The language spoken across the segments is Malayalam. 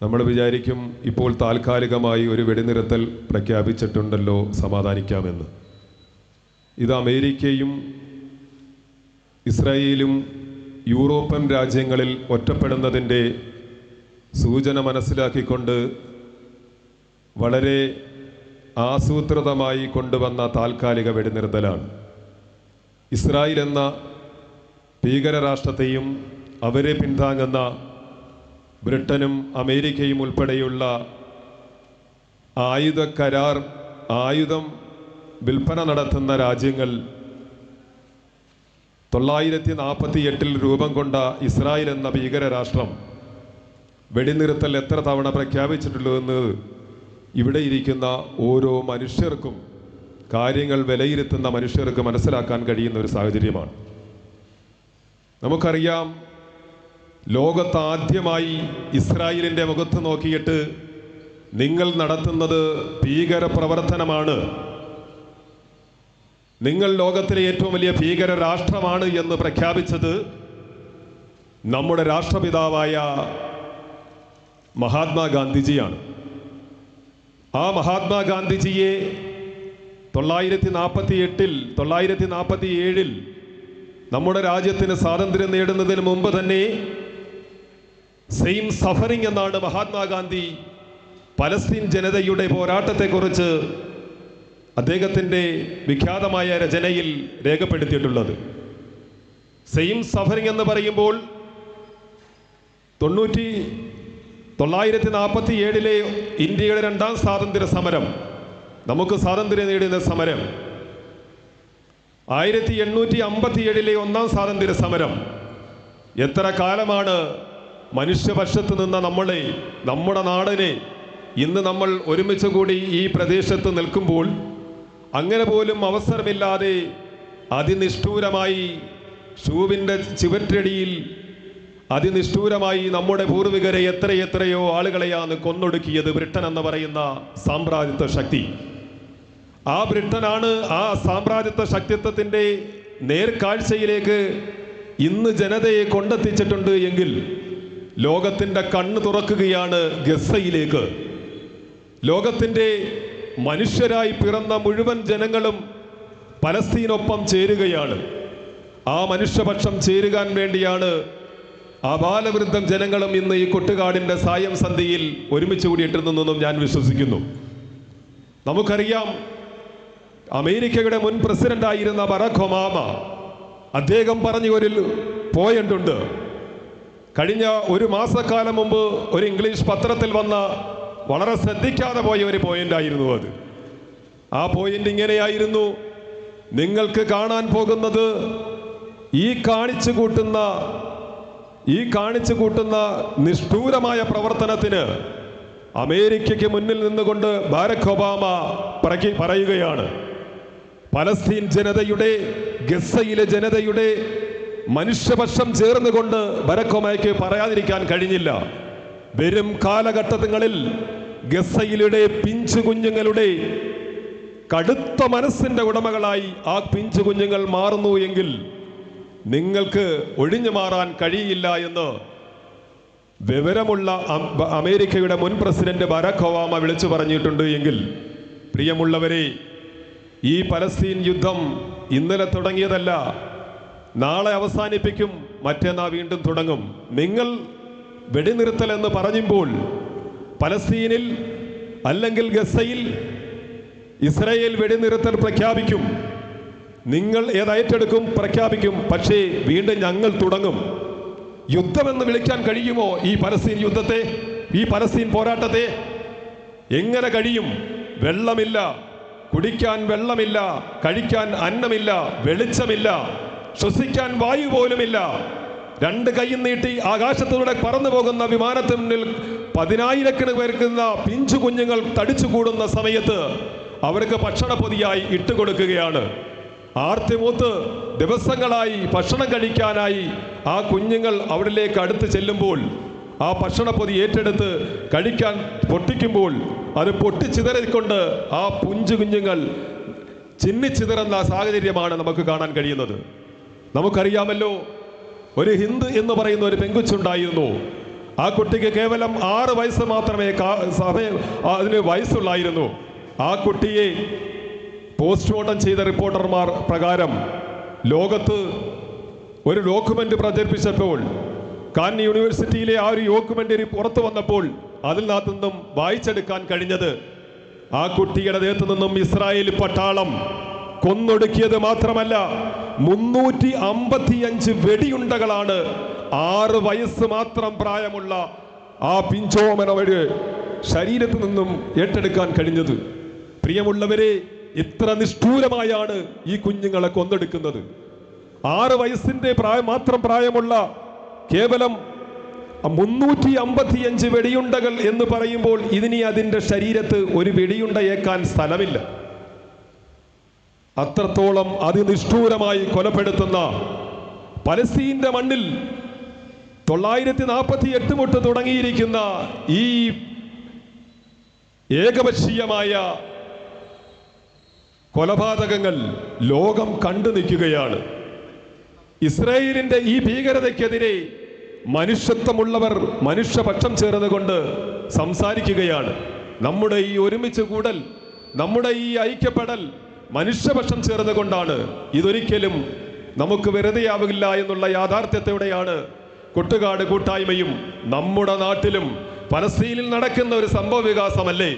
നമ്മൾ വിചാരിക്കും ഇപ്പോൾ താൽക്കാലികമായി ഒരു വെടിനിർത്തൽ പ്രഖ്യാപിച്ചിട്ടുണ്ടല്ലോ, സമാധാനിക്കാമെന്ന്. ഇത് അമേരിക്കയും ഇസ്രായേലും യൂറോപ്യൻ രാജ്യങ്ങളിൽ ഒറ്റപ്പെടുന്നതിൻ്റെ സൂചന മനസ്സിലാക്കിക്കൊണ്ട് വളരെ ആസൂത്രിതമായി കൊണ്ടുവന്ന താൽക്കാലിക വെടിനിർത്തലാണ്. ഇസ്രായേൽ എന്ന ഭീകരരാഷ്ട്രത്തെയും അവരെ പിന്താങ്ങുന്ന ബ്രിട്ടനും അമേരിക്കയും ഉൾപ്പെടെയുള്ള ആയുധം വിൽപ്പന നടത്തുന്ന രാജ്യങ്ങൾ 1948 രൂപം കൊണ്ട ഇസ്രായേൽ എന്ന ഭീകരരാഷ്ട്രം വെടിനിർത്തൽ എത്ര തവണ പ്രഖ്യാപിച്ചിട്ടുള്ളൂ എന്ന് ഇവിടെ ഇരിക്കുന്ന ഓരോ മനുഷ്യർക്കും, കാര്യങ്ങൾ വിലയിരുത്തുന്ന മനുഷ്യർക്ക് മനസ്സിലാക്കാൻ കഴിയുന്ന ഒരു സാഹചര്യമാണ്. നമുക്കറിയാം, ലോകത്താദ്യമായി ഇസ്രായേലിൻ്റെ മുഖത്ത് നോക്കിയിട്ട് നിങ്ങൾ നടത്തുന്നത് ഭീകര പ്രവർത്തനമാണ്, നിങ്ങൾ ലോകത്തിലെ ഏറ്റവും വലിയ ഭീകര രാഷ്ട്രമാണ് എന്ന് പ്രഖ്യാപിച്ചത് നമ്മുടെ രാഷ്ട്രപിതാവായ മഹാത്മാഗാന്ധിജിയാണ്. ആ മഹാത്മാഗാന്ധിജിയെ 1947 നമ്മുടെ രാജ്യത്തിന് സ്വാതന്ത്ര്യം നേടുന്നതിന് മുമ്പ് തന്നെ സെയിം സഫറിംഗ് എന്നാണ് മഹാത്മാഗാന്ധി പലസ്തീൻ ജനതയുടെ പോരാട്ടത്തെക്കുറിച്ച് അദ്ദേഹത്തിൻ്റെ വിഖ്യാതമായ രചനയിൽ രേഖപ്പെടുത്തിയിട്ടുള്ളത്. സെയിം സഫറിംഗ് എന്ന് പറയുമ്പോൾ 1947 ഇന്ത്യയുടെ 2ാം സ്വാതന്ത്ര്യ സമരം, നമുക്ക് സ്വാതന്ത്ര്യം നേടുന്ന സമരം, 1857 1ാം സ്വാതന്ത്ര്യ സമരം, എത്ര കാലമാണ് മനുഷ്യപക്ഷത്ത് നിന്ന നമ്മളെ, നമ്മുടെ നാടിനെ ഇന്ന് നമ്മൾ ഒരുമിച്ച് കൂടി ഈ പ്രദേശത്ത് നിൽക്കുമ്പോൾ അങ്ങനെ പോലും അവസരമില്ലാതെ അതിനിഷ്ഠൂരമായി ഷൂവിൻ്റെ ചുവറ്റടിയിൽ അതിനിഷ്ഠൂരമായി നമ്മുടെ പൂർവികരെ എത്രയോ ആളുകളെയാണ് കൊന്നൊടുക്കിയത് ബ്രിട്ടൻ എന്ന് പറയുന്ന സാമ്രാജ്യത്വ ശക്തി. ആ ബ്രിട്ടനാണ് ആ സാമ്രാജ്യത്വ ശക്തിത്വത്തിൻ്റെ നേർക്കാഴ്ചയിലേക്ക് ഇന്ന് ജനതയെ കൊണ്ടെത്തിച്ചിട്ടുണ്ട് എങ്കിൽ ലോകത്തിൻ്റെ കണ്ണ് തുറക്കുകയാണ് ഗസയിലേക്ക്. ലോകത്തിൻ്റെ മനുഷ്യരായി പിറന്ന മുഴുവൻ ജനങ്ങളും പലസ്തീനൊപ്പം ചേരുകയാണ്. ആ മനുഷ്യപക്ഷം ചേരുവാൻ വേണ്ടിയാണ് ആബാലവൃദ്ധം ജനങ്ങളും ഇന്ന് ഈ കൊട്ടുകാടിൻ്റെ സായം സന്ധ്യയിൽ ഒരുമിച്ച് കൂടിയിട്ടിരുന്നെന്നും ഞാൻ വിശ്വസിക്കുന്നു. നമുക്കറിയാം, അമേരിക്കയുടെ മുൻ പ്രസിഡന്റായിരുന്ന ബറാക് ഒബാമ, അദ്ദേഹം പറഞ്ഞ ഒരു പോയിന്റ് ഉണ്ട്. കഴിഞ്ഞ ഒരു മാസക്കാലം മുമ്പ് ഒരു ഇംഗ്ലീഷ് പത്രത്തിൽ വന്ന വളരെ ശ്രദ്ധിക്കാതെ പോയ ഒരു പോയിന്റ് ആയിരുന്നു അത്. ആ പോയിന്റ് ഇങ്ങനെയായിരുന്നു: നിങ്ങൾക്ക് കാണാൻ പോകുന്നത് ഈ കാണിച്ചു കൂട്ടുന്ന നിഷ്ഠൂരമായ പ്രവർത്തനത്തിന് അമേരിക്കയ്ക്ക് മുന്നിൽ നിന്നുകൊണ്ട് ബറാക് ഒബാമ പറയുകയാണ്, പലസ്തീൻ ജനതയുടെ, ഗസയിലെ ജനതയുടെ മനുഷ്യപക്ഷം ചേർന്നുകൊണ്ട് ബറാക് ഒബാമയ്ക്ക് പറയാതിരിക്കാൻ കഴിഞ്ഞില്ല. വരും കാലഘട്ടങ്ങളിൽ ഗസയിലെ പിഞ്ചു കുഞ്ഞുങ്ങളുടെ കടുത്ത മനസ്സിന്റെ ഉടമകളായി ആ പിഞ്ചു കുഞ്ഞുങ്ങൾ മാറുന്നു എങ്കിൽ നിങ്ങൾക്ക് ഒഴിഞ്ഞു മാറാൻ കഴിയില്ല എന്ന് വിവരമുള്ള അമേരിക്കയുടെ മുൻ പ്രസിഡന്റ് ബറാക് ഒബാമ വിളിച്ചു പറഞ്ഞിട്ടുണ്ട്. എങ്കിൽ പ്രിയമുള്ളവരെ, ഈ പലസ്തീൻ യുദ്ധം ഇന്നലെ തുടങ്ങിയതല്ല, നാളെ അവസാനിപ്പിക്കും, മറ്റന്നാൾ വീണ്ടും തുടങ്ങും. നിങ്ങൾ വെടിനിർത്തൽ എന്ന് പറയുമ്പോൾ പലസ്തീനിൽ അല്ലെങ്കിൽ ഗസയിൽ ഇസ്രായേൽ വെടിനിർത്തൽ പ്രഖ്യാപിക്കും, നിങ്ങൾ ഏറ്റെടുക്കും, പ്രഖ്യാപിക്കും. പക്ഷേ വീണ്ടും ഞങ്ങൾ തുടങ്ങും. യുദ്ധമെന്ന് വിളിക്കാൻ കഴിയുമോ ഈ പലസ്തീൻ യുദ്ധത്തെ, ഈ പലസ്തീൻ പോരാട്ടത്തെ? എങ്ങനെ കഴിയും? വെള്ളമില്ല, കുടിക്കാൻ വെള്ളമില്ല, കഴിക്കാൻ അന്നമില്ല, വെളിച്ചമില്ല, ശ്വസിക്കാൻ വായു പോലുമില്ല. 2 കൈയും നീട്ടി ആകാശത്തിലൂടെ പറന്നു പോകുന്ന വിമാനത്തിന് മുന്നിൽ 10,000 പേർക്കുന്ന പിഞ്ചു കുഞ്ഞുങ്ങൾ തടിച്ചു കൂടുന്ന സമയത്ത് അവർക്ക് ഭക്ഷണപ്പൊതിയായി ഇട്ടുകൊടുക്കുകയാണ്. ആർത്തിമൂത്ത് ദിവസങ്ങളായി ഭക്ഷണം കഴിക്കാനായി ആ കുഞ്ഞുങ്ങൾ അവിടേക്ക് അടുത്ത് ചെല്ലുമ്പോൾ ആ ഭക്ഷണപ്പൊതി ഏറ്റെടുത്ത് കഴിക്കാൻ പൊട്ടിക്കുമ്പോൾ അത് പൊട്ടിച്ചിതറിക്കൊണ്ട് ആ പിഞ്ചു കുഞ്ഞുങ്ങൾ ചിന്നിച്ചിതറുന്ന സാഹചര്യമാണ് നമുക്ക് കാണാൻ കഴിയുന്നത്. നമുക്കറിയാമല്ലോ, ഒരു ഹിന്ദ് എന്ന് പറയുന്ന ഒരു പെങ്കുച്ചുണ്ടായിരുന്നു. ആ കുട്ടിക്ക് കേവലം 6 വയസ്സ് മാത്രമേ അതിന് വയസ്സുള്ളായിരുന്നു. ആ കുട്ടിയെ പോസ്റ്റ്മോർട്ടം ചെയ്ത റിപ്പോർട്ടർമാർ പ്രകാരം ലോകത്ത് ഒരു ഡോക്യുമെന്റ് പ്രചരിപ്പിച്ചപ്പോൾ, കാൻ യൂണിവേഴ്സിറ്റിയിലെ ആ ഒരു ഡോക്യുമെന്ററി പുറത്തു വന്നപ്പോൾ അതിനകത്തു നിന്നും വായിച്ചെടുക്കാൻ കഴിഞ്ഞത്, ആ കുട്ടിയുടെ ദേഹത്തു നിന്നും ഇസ്രായേൽ പട്ടാളം കൊന്നൊടുക്കിയത് മാത്രമല്ല 355 വെടിയുണ്ടകളാണ് 6 വയസ്സ് മാത്രം പ്രായമുള്ള ആ പിഞ്ചോമനവരുടെ ശരീരത്തിൽ നിന്നും ഏറ്റെടുക്കാൻ കഴിഞ്ഞത്. പ്രിയമുള്ളവരെ, ഇത്ര നിഷ്ഠൂരമായാണ് ഈ കുഞ്ഞുങ്ങളെ കൊന്നെടുക്കുന്നത്. 6 വയസ്സിന്റെ മാത്രം പ്രായമുള്ള കേവലം 355 വെടിയുണ്ടകൾ എന്ന് പറയുമ്പോൾ ഇതിനി അതിൻ്റെ ശരീരത്ത് ഒരു വെടിയുണ്ടയേക്കാൻ സ്ഥലമില്ല. അത്രത്തോളം അതിനിഷ്ഠൂരമായി കൊലപ്പെടുത്തുന്ന പലസ്തീന്റെ മണ്ണിൽ 948 തൊട്ട് തുടങ്ങിയിരിക്കുന്ന ഈ ഏകപക്ഷീയമായ കൊലപാതകങ്ങൾ ലോകം കണ്ടു നിൽക്കുകയാണ്. ഇസ്രായേലിന്റെ ഈ ഭീകരതയ്ക്കെതിരെ മനുഷ്യത്വമുള്ളവർ മനുഷ്യപക്ഷം ചേർന്നുകൊണ്ട് സംസാരിക്കുകയാണ്. നമ്മുടെ ഈ ഒരുമിച്ച് കൂടൽ, നമ്മുടെ ഈ ഐക്യപ്പെടൽ മനുഷ്യപക്ഷം ചേർന്നുകൊണ്ടാണ്. ഇതൊരിക്കലും നമുക്ക് വെറുതെയാവില്ല എന്നുള്ള യാഥാർത്ഥ്യത്തോടെയാണ് കൊട്ടുകാട് കൂട്ടായ്മയും നമ്മുടെ നാട്ടിലും പലസ്തീനിൽ നടക്കുന്ന ഒരു സംഭവ വികാസമല്ലേ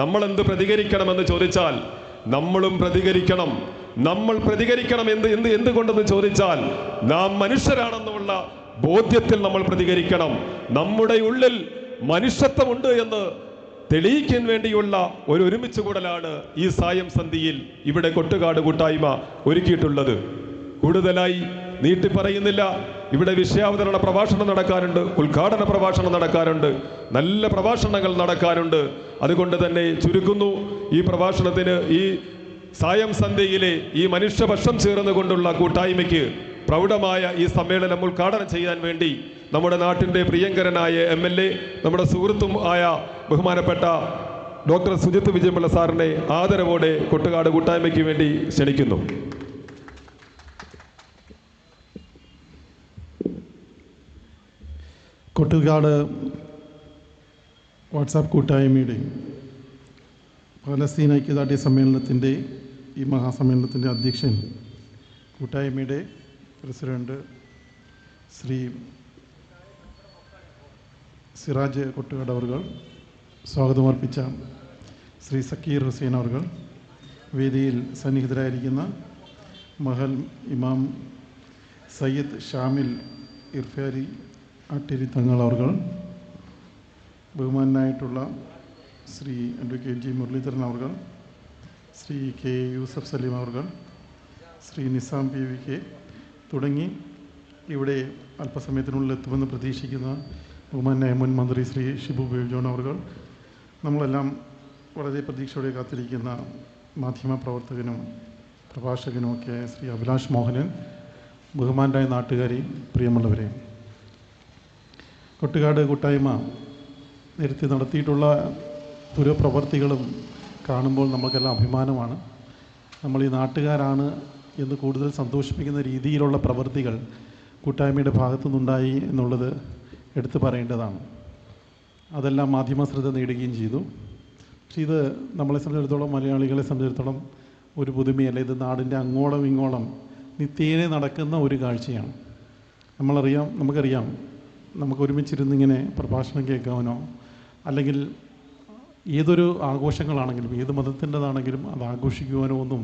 നമ്മൾ എന്ത് പ്രതികരിക്കണമെന്ന് ചോദിച്ചാൽ നമ്മളും പ്രതികരിക്കണം. നമ്മൾ പ്രതികരിക്കണം എന്തുകൊണ്ടെന്ന് ചോദിച്ചാൽ നാം മനുഷ്യരാണെന്നുള്ള ബോധ്യത്തിൽ നമ്മൾ പ്രതികരിക്കണം. നമ്മുടെ ഉള്ളിൽ മനുഷ്യത്വമുണ്ട് എന്ന് തെളിയിക്കാൻ വേണ്ടിയുള്ള ഒരു ഒരുമിച്ച് കൂടലാണ് ഈ സായം സന്ധിയിൽ ഇവിടെ കൊട്ടുകാട് കൂട്ടായ്മ ഒരുക്കിയിട്ടുള്ളത്. കൂടുതലായി നീട്ടി പറയുന്നില്ല. ഇവിടെ വിഷയാവതരണ പ്രഭാഷണം നടക്കാറുണ്ട്, ഉദ്ഘാടന പ്രഭാഷണം നടക്കാറുണ്ട്, നല്ല പ്രഭാഷണങ്ങൾ നടക്കാറുണ്ട്. അതുകൊണ്ട് തന്നെ ചുരുക്കുന്നു. ഈ പ്രഭാഷണത്തിന്, ഈ സായം സന്ധ്യയിലെ ഈ മനുഷ്യപക്ഷം ചേർന്നുകൊണ്ടുള്ള കൂട്ടായ്മയ്ക്ക് പ്രൗഢമായ ഈ സമ്മേളനം ഉദ്ഘാടനം ചെയ്യാൻ വേണ്ടി നമ്മുടെ നാട്ടിൻ്റെ പ്രിയങ്കരനായ MLA, നമ്മുടെ സുഹൃത്തും ആയ ബഹുമാനപ്പെട്ട ഡോക്ടർ സുജിത്ത് വിജയപിള്ള സാറിനെ ആദരവോടെ കൊട്ടുകാട് കൂട്ടായ്മയ്ക്ക് വേണ്ടി ക്ഷണിക്കുന്നു. കൊട്ടുകാട് വാട്സാപ്പ് കൂട്ടായ്മയുടെ പലസ്തീൻ ഐക്യദാർഢ്യ സമ്മേളനത്തിൻ്റെ ഈ മഹാസമ്മേളനത്തിൻ്റെ അധ്യക്ഷൻ, കൂട്ടായ്മയുടെ പ്രസിഡന്റ് ശ്രീ സിറാജ് കൊട്ടുകാട് അവർ, സ്വാഗതമർപ്പിച്ച ശ്രീ സക്കീർ ഹുസൈൻ അവർ, വേദിയിൽ സന്നിഹിതരായിരിക്കുന്ന മഹൽ ഇമാം സയ്യിദ് ഷാമിൽ ഇർഫാരി ആട്ടിരി തങ്ങൾ അവർ, ബഹുമാനായിട്ടുള്ള ശ്രീ അഡ്വക്കേറ്റ് ജി മുരളീധരൻ അവർ, ശ്രീ കെ യൂസഫ് സലീം അവർ, ശ്രീ നിസാം PVK തുടങ്ങി ഇവിടെ അല്പസമയത്തിനുള്ളിൽ എത്തുമെന്ന് പ്രതീക്ഷിക്കുന്ന ബഹുമാനായ മുൻ മന്ത്രി ശ്രീ ഷിബു ബേബി ജോൺ അവർ, നമ്മളെല്ലാം വളരെ പ്രതീക്ഷയോടെ കാത്തിരിക്കുന്ന മാധ്യമപ്രവർത്തകനും പ്രഭാഷകനുമൊക്കെ ശ്രീ അഭിലാഷ് മോഹനൻ, ബഹുമാനായ നാട്ടുകാരെ, പ്രിയമുള്ളവരെ, കൊട്ടുകാട് കൂട്ടായ്മ നേരത്തെ നടത്തിയിട്ടുള്ള ഓരോ പ്രവർത്തികളും കാണുമ്പോൾ നമുക്കെല്ലാം അഭിമാനമാണ്. നമ്മൾ ഈ നാട്ടുകാരാണ് എന്ന് കൂടുതൽ സന്തോഷിപ്പിക്കുന്ന രീതിയിലുള്ള പ്രവൃത്തികൾ കൂട്ടായ്മയുടെ ഭാഗത്തുനിന്നുണ്ടായി എന്നുള്ളത് എടുത്തു പറയേണ്ടതാണ്. അതെല്ലാം മാധ്യമ ശ്രദ്ധ നേടുകയും ചെയ്തു. പക്ഷേ ഇത് നമ്മളെ സംബന്ധിച്ചിടത്തോളം, മലയാളികളെ സംബന്ധിച്ചിടത്തോളം ഒരു പുതുമയല്ല. ഇത് നാടിൻ്റെ അങ്ങോളം ഇങ്ങോളം നിത്യേന നടക്കുന്ന ഒരു കാഴ്ചയാണ്. നമുക്കറിയാം, നമുക്ക് ഒരുമിച്ചിരുന്നിങ്ങനെ പ്രഭാഷണം കേൾക്കാനോ അല്ലെങ്കിൽ ഏതൊരു ആഘോഷങ്ങളാണെങ്കിലും ഏത് മതത്തിൻ്റെതാണെങ്കിലും അത് ആഘോഷിക്കുവാനോ ഒന്നും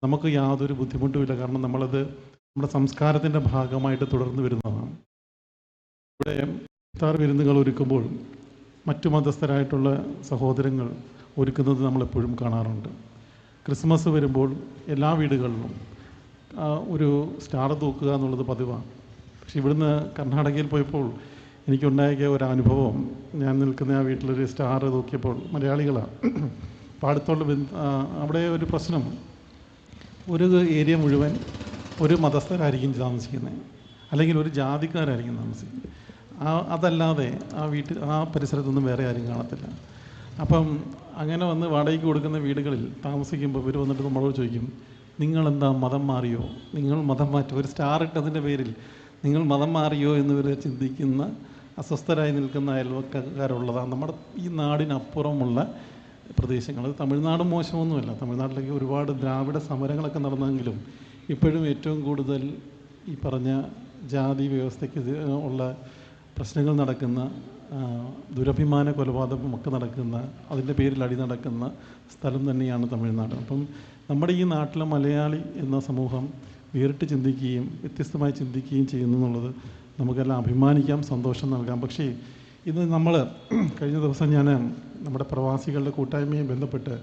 നമുക്ക് യാതൊരു ബുദ്ധിമുട്ടുമില്ല. കാരണം നമ്മളത് നമ്മുടെ സംസ്കാരത്തിൻ്റെ ഭാഗമായിട്ട് തുടർന്ന് വരുന്നതാണ്. ഇവിടെ ഇഫ്താർ വിരുന്നുകൾ ഒരുക്കുമ്പോൾ മറ്റു മതസ്ഥരായിട്ടുള്ള സഹോദരങ്ങൾ ഒരുക്കുന്നത് നമ്മളെപ്പോഴും കാണാറുണ്ട്. ക്രിസ്മസ് വരുമ്പോൾ എല്ലാ വീടുകളിലും ഒരു സ്റ്റാർ തൂക്കുക എന്നുള്ളത് പതിവാണ്. പക്ഷെ ഇവിടുന്ന് കർണാടകയിൽ പോയപ്പോൾ എനിക്കുണ്ടായ ഒരു അനുഭവം, ഞാൻ നിൽക്കുന്ന ആ വീട്ടിലൊരു സ്റ്റാർ തൂക്കിയപ്പോൾ, മലയാളികളാണ്, അപ്പോൾ അടുത്തുള്ള അവിടെ ഒരു പ്രശ്നം, ഒരു ഏരിയ മുഴുവൻ ഒരു മതസ്ഥരായിരിക്കും താമസിക്കുന്നത്, അല്ലെങ്കിൽ ഒരു ജാതിക്കാരായിരിക്കും താമസിക്കുന്നത്. അതല്ലാതെ ആ പരിസരത്തൊന്നും വേറെ ആരും കാണത്തില്ല. അപ്പം അങ്ങനെ വന്ന് വാടകയ്ക്ക് കൊടുക്കുന്ന വീടുകളിൽ താമസിക്കുമ്പോൾ ഇവർ വന്നിട്ട് നമ്മളോട് ചോദിക്കും, നിങ്ങളെന്താ മതം മാറിയോ, നിങ്ങൾ മതം മാറ്റം, ഒരു സ്റ്റാർ ഇട്ടതിൻ്റെ പേരിൽ നിങ്ങൾ മതം മാറിയോ എന്നിവർ ചിന്തിക്കുന്ന അസ്വസ്ഥരായി നിൽക്കുന്ന അയൽവക്കക്കാരുള്ളതാണ് നമ്മുടെ ഈ നാടിനപ്പുറമുള്ള പ്രദേശങ്ങൾ. തമിഴ്നാട് മോശമൊന്നുമല്ല, തമിഴ്നാട്ടിലേക്ക് ഒരുപാട് ദ്രാവിഡ സമരങ്ങളൊക്കെ നടന്നെങ്കിലും ഇപ്പോഴും ഏറ്റവും കൂടുതൽ ഈ പറഞ്ഞ ജാതി വ്യവസ്ഥയ്ക്ക് ഉള്ള പ്രശ്നങ്ങൾ നടക്കുന്ന, ദുരഭിമാന കൊലപാതകമൊക്കെ നടക്കുന്ന, അതിൻ്റെ പേരിൽ അടി നടക്കുന്ന സ്ഥലം തന്നെയാണ് തമിഴ്നാട്. അപ്പം നമ്മുടെ ഈ നാട്ടിലെ മലയാളി എന്ന സമൂഹം വേറിട്ട് ചിന്തിക്കുകയും വ്യത്യസ്തമായി ചിന്തിക്കുകയും ചെയ്യുന്നു എന്നുള്ളത് നമുക്കെല്ലാം അഭിമാനിക്കാം, സന്തോഷം നൽകാം. പക്ഷേ ഇത് നമ്മൾ കഴിഞ്ഞ ദിവസം ഞാൻ നമ്മുടെ പ്രവാസികളുടെ കൂട്ടായ്മയെ ബന്ധപ്പെട്ട്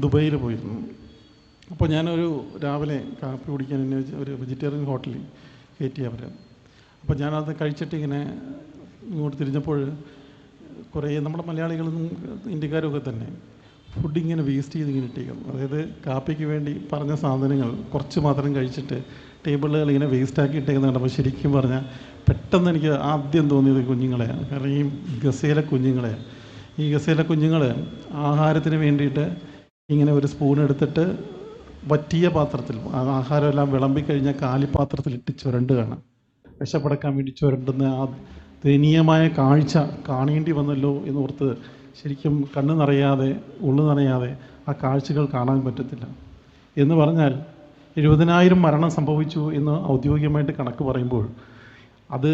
ദുബൈയിൽ പോയിരുന്നു. അപ്പോൾ ഞാനൊരു രാവിലെ കാപ്പി കുടിക്കാൻ എന്നെ ഒരു വെജിറ്റേറിയൻ ഹോട്ടലിൽ കയറ്റി അവർ. അപ്പോൾ ഞാനത് കഴിച്ചിട്ട് ഇങ്ങനെ ഇങ്ങോട്ട് തിരിഞ്ഞപ്പോൾ കുറേ നമ്മുടെ മലയാളികളും ഇന്ത്യക്കാരൊക്കെ തന്നെ ഫുഡ് ഇങ്ങനെ വേസ്റ്റ് ചെയ്ത് ഇങ്ങനെ ഇട്ടേക്കുന്നു. അതായത് കാപ്പിക്ക് വേണ്ടി പറഞ്ഞ സാധനങ്ങൾ കുറച്ച് മാത്രം കഴിച്ചിട്ട് ടേബിളുകൾ ഇങ്ങനെ വേസ്റ്റാക്കി ഇട്ടേക്കുന്ന കണ്ടപ്പോൾ ശരിക്കും പറഞ്ഞാൽ പെട്ടെന്ന് എനിക്ക് ആദ്യം തോന്നിയത് കുഞ്ഞുങ്ങളെയാണ്. കാരണം ഈ ഗസയിലെ കുഞ്ഞുങ്ങളെ, ഈ ഗസയിലെ കുഞ്ഞുങ്ങൾ ആഹാരത്തിന് വേണ്ടിയിട്ട് ഇങ്ങനെ ഒരു സ്പൂൺ എടുത്തിട്ട് വറ്റിയ പാത്രത്തിൽ ആഹാരമെല്ലാം വിളമ്പിക്കഴിഞ്ഞാൽ കാലിപ്പാത്രത്തിലിട്ട് ചുരണ്ടുകയാണ്. വിശപ്പടക്കാൻ വേണ്ടി ചുരണ്ടുന്ന ആ ദയനീയമായ കാഴ്ച കാണേണ്ടി വന്നല്ലോ എന്നോർത്ത് ശരിക്കും കണ്ണ് നിറയാതെ ഉള്ളു നനയാതെ ആ കാഴ്ചകൾ കാണാൻ പറ്റത്തില്ല. എന്ന് പറഞ്ഞാൽ 70,000 മരണം സംഭവിച്ചു എന്ന് ഔദ്യോഗികമായിട്ട് കണക്ക് പറയുമ്പോൾ അത്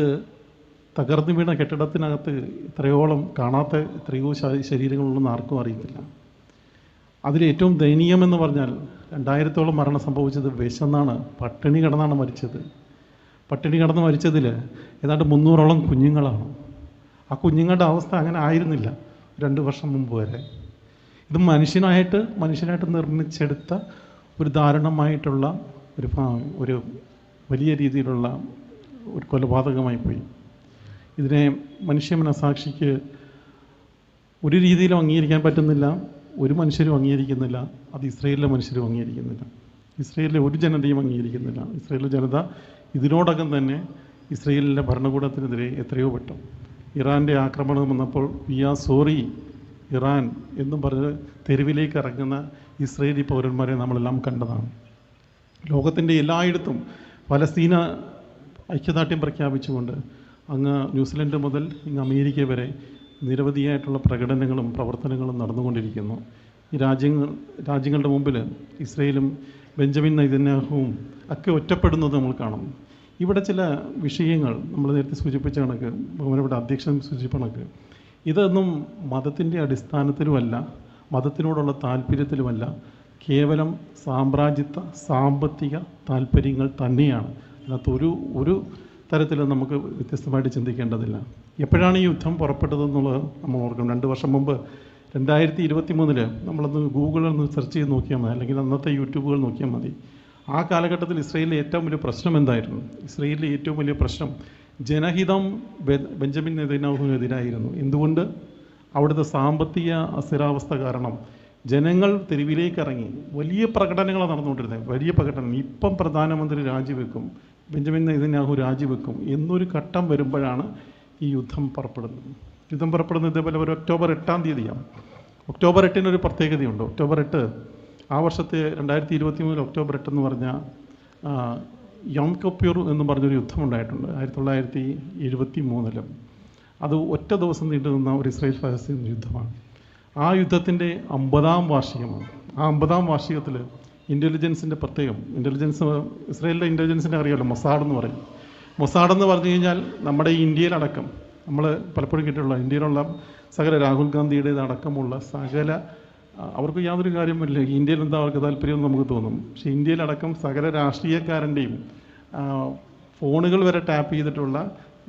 തകർന്നു വീണ കെട്ടിടത്തിനകത്ത് ഇത്രയോളം കാണാത്ത എത്രയോ ശരീരങ്ങളുണ്ടെന്ന് ആർക്കും അറിയത്തില്ല. അതിലേറ്റവും ദയനീയമെന്ന് പറഞ്ഞാൽ 2000-ഓളം മരണം സംഭവിച്ചത് വിശന്നാണ്, പട്ടിണി കിടന്നാണ് മരിച്ചത്. പട്ടിണി കിടന്ന് മരിച്ചതിൽ ഏതാണ്ട് 300-ഓളം കുഞ്ഞുങ്ങളാണ്. ആ കുഞ്ഞുങ്ങളുടെ അവസ്ഥ അങ്ങനെ ആയിരുന്നില്ല 2 വർഷം മുമ്പ് വരെ. ഇത് മനുഷ്യനായിട്ട് നിർമ്മിച്ചെടുത്ത ഒരു ദാരുണമായിട്ടുള്ള ഒരു വലിയ രീതിയിലുള്ള ഒരു കൊലപാതകമായി പോയി. ഇതിനെ മനുഷ്യ മനസാക്ഷിക്ക് ഒരു രീതിയിലും അംഗീകരിക്കാൻ പറ്റുന്നില്ല, ഒരു മനുഷ്യരും അംഗീകരിക്കുന്നില്ല. അത് ഇസ്രയേലിലെ മനുഷ്യരും അംഗീകരിക്കുന്നില്ല, ഇസ്രയേലിലെ ഒരു ജനതയും അംഗീകരിക്കുന്നില്ല. ഇസ്രയേലിലെ ജനത ഇതിനോടകം തന്നെ ഇസ്രയേലിലെ ഭരണകൂടത്തിനെതിരെ എത്രയോ വട്ടം ഇറാൻ്റെ ആക്രമണം വന്നപ്പോൾ വി ആർ സോറി ഇറാൻ എന്നും പറഞ്ഞ് തെരുവിലേക്ക് ഇറങ്ങുന്ന ഇസ്രയേലി പൗരന്മാരെ നമ്മളെല്ലാം കണ്ടതാണ്. ലോകത്തിൻ്റെ എല്ലായിടത്തും പലസ്തീന ഐക്യദാർഢ്യം പ്രഖ്യാപിച്ചുകൊണ്ട് അങ്ങ് ന്യൂസിലൻഡ് മുതൽ ഇങ്ങ് അമേരിക്ക വരെ നിരവധിയായിട്ടുള്ള പ്രകടനങ്ങളും പ്രവർത്തനങ്ങളും നടന്നുകൊണ്ടിരിക്കുന്നു. ഈ രാജ്യങ്ങളുടെ മുമ്പിൽ ഇസ്രയേലും ബെഞ്ചമിൻ നെതന്യാഹുവും ഒക്കെ ഒറ്റപ്പെടുന്നത് നമ്മൾ കാണും. ഇവിടെ ചില വിഷയങ്ങൾ നമ്മൾ നേരത്തെ സൂചിപ്പിച്ച കണക്ക്, ബഹുമാനപ്പെട്ട അധ്യക്ഷൻ സൂചിപ്പിച്ച കണക്ക്, ഇതൊന്നും മതത്തിൻ്റെ അടിസ്ഥാനത്തിലുമല്ല, മതത്തിനോടുള്ള താല്പര്യത്തിലുമല്ല, കേവലം സാമ്രാജ്യത്വ സാമ്പത്തിക താല്പര്യങ്ങൾ തന്നെയാണ്. അതിനകത്ത് ഒരു തരത്തിലും നമുക്ക് വ്യത്യസ്തമായിട്ട് ചിന്തിക്കേണ്ടതില്ല. എപ്പോഴാണ് ഈ യുദ്ധം പുറപ്പെട്ടതെന്നുള്ളത് നമ്മൾ ഓർക്കണം. 2 വർഷം മുമ്പ് 2023 നമ്മളൊന്ന് ഗൂഗിളിൽ സെർച്ച് ചെയ്ത് നോക്കിയാൽ മതി, അല്ലെങ്കിൽ അന്നത്തെ യൂട്യൂബുകൾ നോക്കിയാൽ മതി. ആ കാലഘട്ടത്തിൽ ഇസ്രയേലിലെ ഏറ്റവും വലിയ പ്രശ്നം എന്തായിരുന്നു? ഇസ്രയേലിലെ ഏറ്റവും വലിയ പ്രശ്നം ജനഹിതം ബെഞ്ചമിൻ നെതന്യാഹുവിനെതിരായിരുന്നു. എന്തുകൊണ്ട്? അവിടുത്തെ സാമ്പത്തിക അസ്ഥിരാവസ്ഥ കാരണം ജനങ്ങൾ തെരുവിലേക്ക് ഇറങ്ങി വലിയ പ്രകടനങ്ങളാണ് നടന്നുകൊണ്ടിരുന്നത്, വലിയ പ്രകടനം. ഇപ്പം പ്രധാനമന്ത്രി രാജിവെക്കും, ബെഞ്ചമിൻ നെതന്യാഹു രാജിവെക്കും എന്നൊരു ഘട്ടം വരുമ്പോഴാണ് ഈ യുദ്ധം പുറപ്പെടുന്നത്. യുദ്ധം പുറപ്പെടുന്നത് ഇതേപോലെ ഒരു ഒക്ടോബർ 8-ാം തീയതിയാണ്. ഒക്ടോബർ 8-ന് ഒരു പ്രത്യേകതയുണ്ട്. ഒക്ടോബർ 8 ആ വർഷത്തെ 2023 ഒക്ടോബർ 8 എന്ന് പറഞ്ഞാൽ യോം കിപ്പൂർ എന്ന് പറഞ്ഞൊരു യുദ്ധം ഉണ്ടായിട്ടുണ്ട് 1973. അത് ഒറ്റ ദിവസം നീണ്ടു നിന്ന ഒരു ഇസ്രായേൽ ഫലസ്തീൻ യുദ്ധമാണ്. ആ യുദ്ധത്തിൻ്റെ 50-ാം വാർഷികമാണ്. ആ 50-ാം വാർഷികത്തിൽ ഇൻ്റലിജൻസിൻ്റെ ഇസ്രായേലിൻ്റെ ഇൻ്റലിജൻസിൻ്റെ അറിയാമല്ലോ, മൊസാഡ് എന്ന് പറയും. മൊസാഡ് എന്ന് പറഞ്ഞു കഴിഞ്ഞാൽ നമ്മുടെ ഈ ഇന്ത്യയിലടക്കം നമ്മൾ പലപ്പോഴും കേട്ടിട്ടുള്ള ഇന്ത്യയിലുള്ള സകല രാഹുൽ ഗാന്ധിയുടേതടക്കമുള്ള സകല, അവർക്ക് യാതൊരു കാര്യമില്ല ഇന്ത്യയിൽ എന്താ അവർക്ക് താല്പര്യമെന്ന് നമുക്ക് തോന്നും. പക്ഷേ ഇന്ത്യയിലടക്കം സകല രാഷ്ട്രീയക്കാരൻ്റെയും ഫോണുകൾ വരെ ടാപ്പ് ചെയ്തിട്ടുള്ള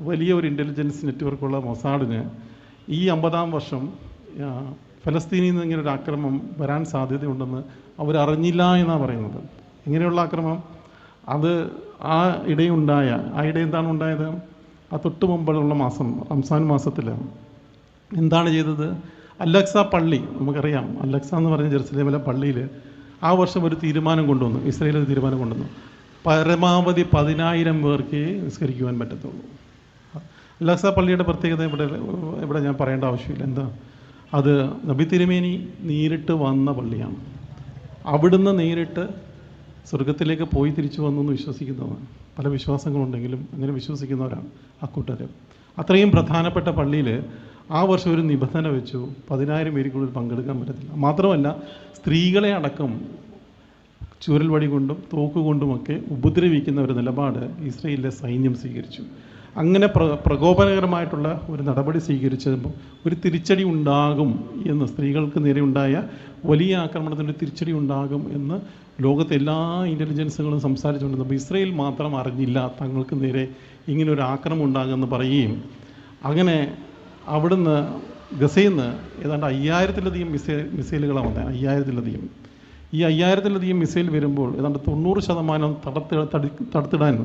വലിയ ഒരു ഇൻ്റലിജൻസ് നെറ്റ്വർക്കുള്ള മൊസാഡിന് ഈ 50-ാം വർഷം ഫലസ്തീനിൽ നിന്ന് ഇങ്ങനെ ഒരു ആക്രമണം വരാൻ സാധ്യതയുണ്ടെന്ന് അവരറിഞ്ഞില്ല എന്നാണ് പറയുന്നത്. ഇങ്ങനെയുള്ള ആക്രമണം അത് ആ ഇട എന്താണ് ഉണ്ടായത്? ആ തൊട്ട് മുമ്പുള്ള മാസം റംസാൻ മാസത്തിൽ എന്താണ് ചെയ്തത്? അൽ-അഖ്സ പള്ളി, നമുക്കറിയാം അൽ-അഖ്സ എന്ന് പറഞ്ഞ ജെറുസലേമിലെ പള്ളിയിൽ ആ വർഷം ഒരു തീരുമാനം കൊണ്ടുവന്നു, ഇസ്രായേൽ ഒരു തീരുമാനം കൊണ്ടുവന്നു, പരമാവധി 10,000 പേർക്ക് നിസ്കരിക്കുവാൻ പറ്റത്തുള്ളൂ. അൽ-അഖ്സ പള്ളിയുടെ പ്രത്യേകത ഇവിടെ ഞാൻ പറയേണ്ട ആവശ്യമില്ല. എന്താ അത്? നബി തിരുമേനി നേരിട്ട് വന്ന പള്ളിയാണ്. അവിടുന്ന് നേരിട്ട് സ്വർഗത്തിലേക്ക് പോയി തിരിച്ചു വന്നു എന്ന് വിശ്വസിക്കുന്നതാണ്. പല വിശ്വാസങ്ങളുണ്ടെങ്കിലും അങ്ങനെ വിശ്വസിക്കുന്നവരാണ് അക്കൂട്ടർ. അത്രയും പ്രധാനപ്പെട്ട പള്ളിയിൽ ആ വർഷം ഒരു നിബന്ധന വെച്ചു, 10,000 പേരിൽ കൂടുതൽ പങ്കെടുക്കാൻ പറ്റത്തില്ല. മാത്രമല്ല സ്ത്രീകളെ അടക്കം ചൂരൽ വടി കൊണ്ടും തോക്കുകൊണ്ടുമൊക്കെ ഉപദ്രവിക്കുന്ന ഒരു നിലപാട് ഇസ്രയേലിലെ സൈന്യം സ്വീകരിച്ചു. അങ്ങനെ പ്രകോപനകരമായിട്ടുള്ള ഒരു നടപടി സ്വീകരിച്ചപ്പോൾ ഒരു തിരിച്ചടി ഉണ്ടാകും എന്ന്, സ്ത്രീകൾക്ക് നേരെ ഉണ്ടായ വലിയ ആക്രമണത്തിൻ്റെ തിരിച്ചടി ഉണ്ടാകും എന്ന് ലോകത്തെ എല്ലാ ഇൻ്റലിജൻസുകളും സംസാരിച്ചുകൊണ്ടിരുന്നപ്പോൾ ഇസ്രയേൽ മാത്രം അറിഞ്ഞില്ല തങ്ങൾക്ക് നേരെ ഇങ്ങനെ ഒരു ആക്രമണം ഉണ്ടാകുമെന്ന് പറയുകയും അങ്ങനെ അവിടുന്ന് ഗസയിൽ നിന്ന് ഏതാണ്ട് 5000-ലധികം മിസൈലുകളാണ് വന്നത്. 5000-ലധികം. ഈ 5000-ലധികം മിസൈൽ വരുമ്പോൾ ഏതാണ്ട് 90% തടുത്തിടാൻ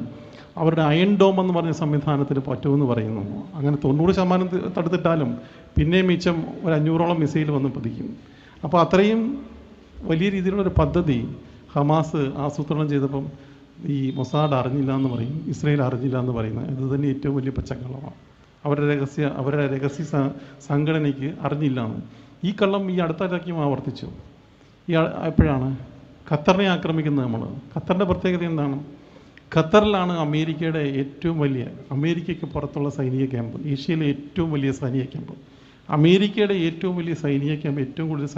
അവരുടെ അയൺ ഡോം എന്ന് പറഞ്ഞ സംവിധാനത്തിന് പറ്റുമെന്ന് പറയുന്നു. അങ്ങനെ 90% തടുത്തിട്ടാലും പിന്നെയും മിച്ചം ഒരു 500ഓളം മിസൈൽ വന്ന് പതിക്കും. അപ്പോൾ അത്രയും വലിയ രീതിയിലുള്ളൊരു പദ്ധതി ഹമാസ് ആസൂത്രണം ചെയ്തപ്പം ഈ മൊസാഡ് അറിഞ്ഞില്ല എന്ന് പറയും, ഇസ്രയേൽ അറിഞ്ഞില്ല എന്ന് പറയുന്നത് ഇത് തന്നെ ഏറ്റവും വലിയ പച്ചക്കള്ളമാണ്. അവരുടെ രഹസ്യ സംഘടനയ്ക്ക് അറിഞ്ഞില്ല എന്ന്. ഈ കള്ളം ഈ അടുത്തിടയ്ക്കും ആവർത്തിച്ചു. എപ്പോഴാണ് ഖത്തറിനെ ആക്രമിക്കുന്നത് നമ്മൾ? ഖത്തറിൻ്റെ പ്രത്യേകത എന്താണ്? ഖത്തറിലാണ് അമേരിക്കയുടെ ഏറ്റവും വലിയ, അമേരിക്കയ്ക്ക് പുറത്തുള്ള സൈനിക ക്യാമ്പ്, ഏഷ്യയിലെ ഏറ്റവും വലിയ സൈനിക ക്യാമ്പ്, അമേരിക്കയുടെ ഏറ്റവും വലിയ സൈനിക ക്യാമ്പ്, ഏറ്റവും കൂടുതൽ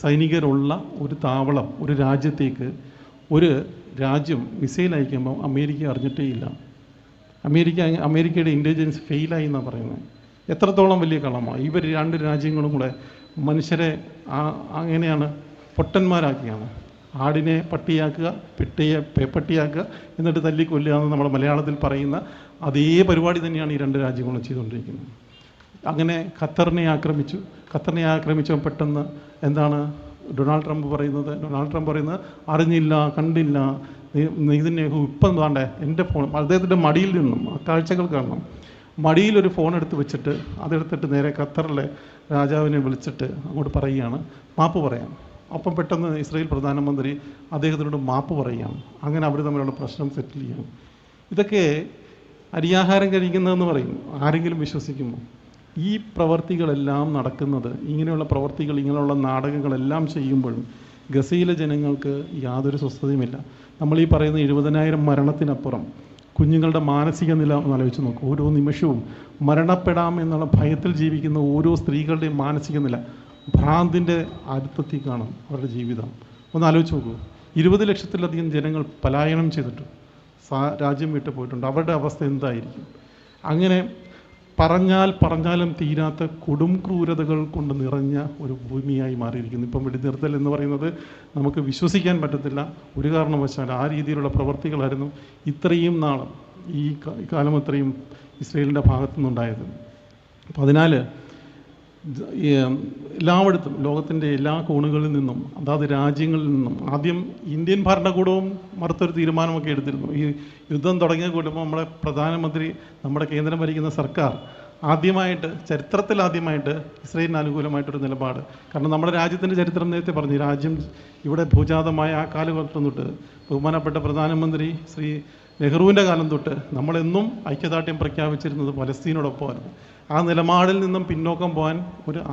സൈനികരുള്ള ഒരു താവളം, ഒരു രാജ്യത്തേക്ക് ഒരു രാജ്യം മിസൈൽ അയക്കുമ്പോൾ അമേരിക്ക അറിഞ്ഞിട്ടേ ഇല്ല. അമേരിക്കയുടെ ഇൻ്റലിജൻസ് ഫെയിലായി എന്നാണ് പറയുന്നത്. എത്രത്തോളം വലിയ കളമാണ്! ഇവർ രണ്ട് രാജ്യങ്ങളും കൂടെ മനുഷ്യരെ അങ്ങനെയാണ് പൊട്ടന്മാരാക്കിയാണ്. ആടിനെ പട്ടിയാക്കുക, പിട്ടയെ പേപ്പട്ടിയാക്കുക, എന്നിട്ട് തല്ലിക്കൊല്ലുക എന്ന് നമ്മുടെ മലയാളത്തിൽ പറയുന്ന അതേ പരിപാടി തന്നെയാണ് ഈ രണ്ട് രാജ്യങ്ങളും ചെയ്തുകൊണ്ടിരിക്കുന്നത്. അങ്ങനെ ഖത്തറിനെ ആക്രമിച്ചപ്പോൾ പെട്ടെന്ന് എന്താണ് ഡൊണാൾഡ് ട്രംപ് പറയുന്നത്? അറിഞ്ഞില്ല, കണ്ടില്ല. ഇതിനെ ഇപ്പം താണ്ടേ എൻ്റെ ഫോൺ അദ്ദേഹത്തിൻ്റെ മടിയിൽ നിന്നും ആ കാഴ്ചകൾ കാണണം. മടിയിലൊരു ഫോൺ എടുത്ത് വെച്ചിട്ട് അതെടുത്തിട്ട് നേരെ ഖത്തറിലെ രാജാവിനെ വിളിച്ചിട്ട് അങ്ങോട്ട് പറയുകയാണ്, മാപ്പ് പറയാം. അപ്പം പെട്ടെന്ന് ഇസ്രായേൽ പ്രധാനമന്ത്രി അദ്ദേഹത്തിനോട് മാപ്പ് പറയുകയാണ്. അങ്ങനെ അവർ തമ്മിലുള്ള പ്രശ്നം സെറ്റിൽ ചെയ്യണം. ഇതൊക്കെ അരിയാഹാരം കഴിക്കുന്നതെന്ന് പറയും. ആരെങ്കിലും വിശ്വസിക്കുമോ? ഈ പ്രവർത്തികളെല്ലാം നടക്കുന്നത്, ഇങ്ങനെയുള്ള പ്രവർത്തികൾ, ഇങ്ങനെയുള്ള നാടകങ്ങളെല്ലാം ചെയ്യുമ്പോഴും ഗസയിലെ ജനങ്ങൾക്ക് യാതൊരു സ്വസ്ഥതയുമില്ല. നമ്മൾ ഈ പറയുന്ന 70,000 മരണത്തിനപ്പുറം കുഞ്ഞുങ്ങളുടെ മാനസിക നില ഒന്ന് ആലോചിച്ച് നോക്കും. ഓരോ നിമിഷവും മരണപ്പെടാം എന്നുള്ള ഭയത്തിൽ ജീവിക്കുന്ന ഓരോ സ്ത്രീകളുടെയും മാനസിക നില ഭ്രാന്തിൻ്റെ അടുത്തെത്തി കാണും അവരുടെ ജീവിതം. ഒന്ന് ആലോചിച്ച് നോക്കൂ. 20 ലക്ഷത്തിലധികം ജനങ്ങൾ പലായനം ചെയ്തിട്ട് രാജ്യം വിട്ടു പോയിട്ടുണ്ട്. അവരുടെ അവസ്ഥ എന്തായിരിക്കും? അങ്ങനെ പറഞ്ഞാലും തീരാത്ത കൊടും ക്രൂരതകൾ കൊണ്ട് നിറഞ്ഞ ഒരു ഭൂമിയായി മാറിയിരിക്കുന്നു. ഇപ്പം വെടിനിർത്തൽ എന്ന് പറയുന്നത് നമുക്ക് വിശ്വസിക്കാൻ പറ്റത്തില്ല. ഒരു കാരണവശാൽ ആ രീതിയിലുള്ള പ്രവർത്തികളായിരുന്നു ഇത്രയും നാളും ഈ കാലം അത്രയും ഇസ്രയേലിൻ്റെ ഭാഗത്തു നിന്നുണ്ടായത്. അപ്പം അതിനാൽ എല്ലായിടത്തും ലോകത്തിൻ്റെ എല്ലാ കോണുകളിൽ നിന്നും അതാത് രാജ്യങ്ങളിൽ നിന്നും ആദ്യം ഇന്ത്യൻ ഭരണകൂടവും മറുത്തൊരു തീരുമാനമൊക്കെ എടുത്തിരുന്നു. ഈ യുദ്ധം തുടങ്ങിയ കൂടുമ്പോൾ നമ്മുടെ പ്രധാനമന്ത്രി, നമ്മുടെ കേന്ദ്രം ഭരിക്കുന്ന സർക്കാർ ചരിത്രത്തിലാദ്യമായിട്ട് ഇസ്രയേലിന് അനുകൂലമായിട്ടൊരു നിലപാട്. കാരണം നമ്മുടെ രാജ്യത്തിൻ്റെ ചരിത്രം നേരത്തെ പറഞ്ഞു, രാജ്യം ഇവിടെ ഭൂജാതമായ ആ കാലഘട്ടം തൊട്ട് ബഹുമാനപ്പെട്ട പ്രധാനമന്ത്രി ശ്രീ നെഹ്റുവിൻ്റെ കാലം തൊട്ട് നമ്മളെന്നും ഐക്യദാർഢ്യം പ്രഖ്യാപിച്ചിരുന്നത് പലസ്തീനോടൊപ്പമായിരുന്നു. ആ നിലപാടിൽ നിന്നും പിന്നോക്കം പോകാൻ